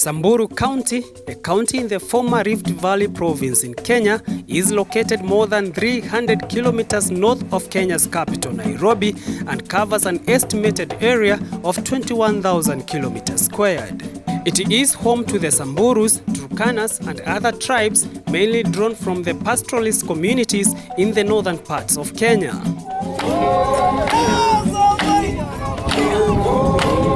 Samburu County, a county in the former Rift Valley province in Kenya, is located more than 300 kilometers north of Kenya's capital, Nairobi, and covers an estimated area of 21,000 kilometers squared. It is home to the Samburus, Turkanas, and other tribes mainly drawn from the pastoralist communities in the northern parts of Kenya.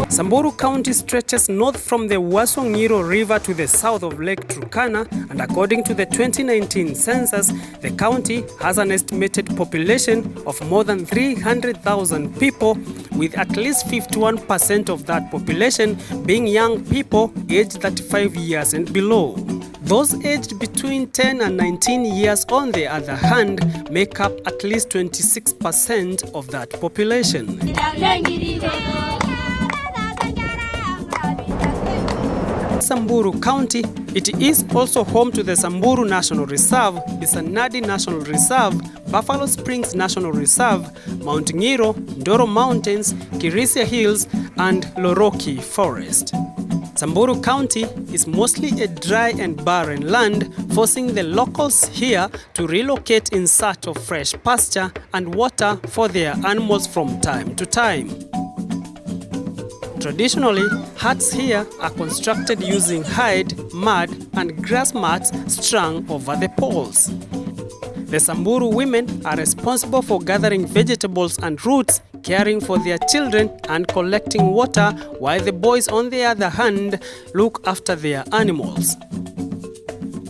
Samburu County stretches north from the Wasongiro River to the south of Lake Turkana, and according to the 2019 census, the county has an estimated population of more than 300,000 people, with at least 51% of that population being young people aged 35 years and below. Those aged between 10 and 19 years, on the other hand, make up at least 26% of that population. Samburu County, it is also home to the Samburu National Reserve, the Sanadi National Reserve, Buffalo Springs National Reserve, Mount Ngiro, Ndoro Mountains, Kirisia Hills, and Loroki Forest. Samburu County is mostly a dry and barren land, forcing the locals here to relocate in search of fresh pasture and water for their animals from time to time. Traditionally, huts here are constructed using hide, mud, and grass mats strung over the poles. The Samburu women are responsible for gathering vegetables and roots, caring for their children, and collecting water, while the boys, on the other hand, look after their animals.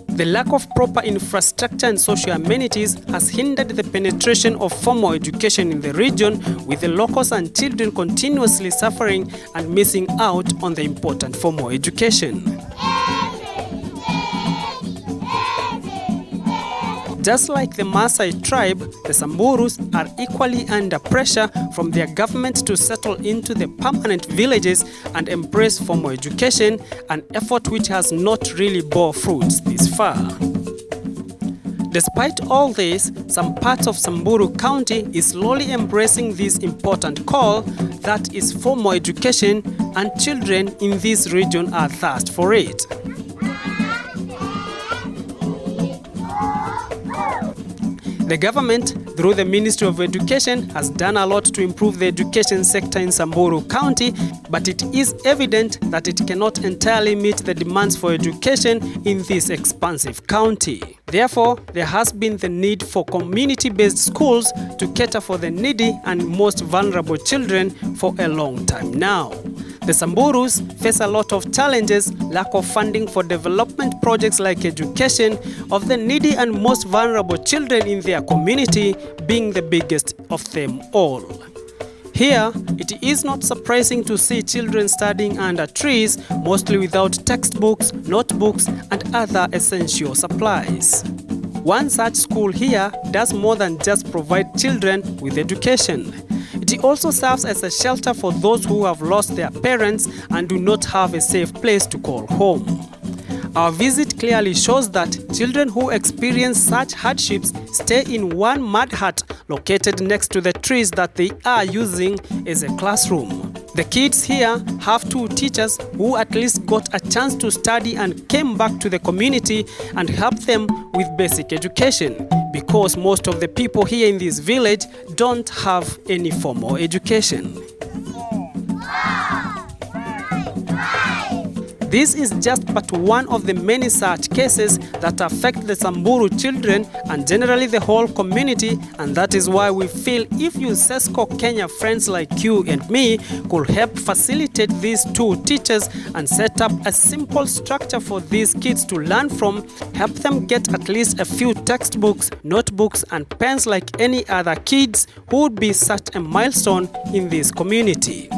The lack of proper infrastructure and social amenities has hindered the penetration of formal education in the region, with the locals and children continuously suffering and missing out on the important formal education. Just like the Maasai tribe, the Samburus are equally under pressure from their government to settle into the permanent villages and embrace formal education, an effort which has not really bore fruits this far. Despite all this, some parts of Samburu County is slowly embracing this important call, that is formal education, and children in this region are thirsty for it. The government, through the Ministry of Education, has done a lot to improve the education sector in Samburu County, but it is evident that it cannot entirely meet the demands for education in this expansive county. Therefore, there has been the need for community-based schools to cater for the needy and most vulnerable children for a long time now. The Samburus face a lot of challenges: lack of funding for development projects like education of the needy and most vulnerable children in their community being the biggest of them all. Here, it is not surprising to see children studying under trees, mostly without textbooks, notebooks, and other essential supplies. One such school here does more than just provide children with education. It also serves as a shelter for those who have lost their parents and do not have a safe place to call home. Our visit clearly shows that children who experience such hardships stay in one mud hut located next to the trees that they are using as a classroom. The kids here have two teachers who at least got a chance to study and came back to the community and helped them with basic education, because most of the people here in this village don't have any formal education. This is just but one of the many such cases that affect the Samburu children and generally the whole community, and that is why we feel if UCESCO Kenya friends like you and me could help facilitate these two teachers and set up a simple structure for these kids to learn from, help them get at least a few textbooks, notebooks, and pens like any other kids, who would be such a milestone in this community.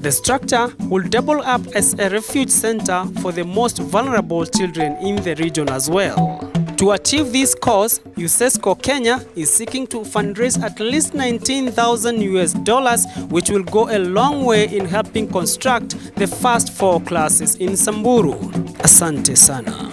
The structure will double up as a refuge center for the most vulnerable children in the region as well. To achieve this cause, UCESCO Kenya is seeking to fundraise at least $19,000, which will go a long way in helping construct the first 4 classes in Samburu. Asante sana.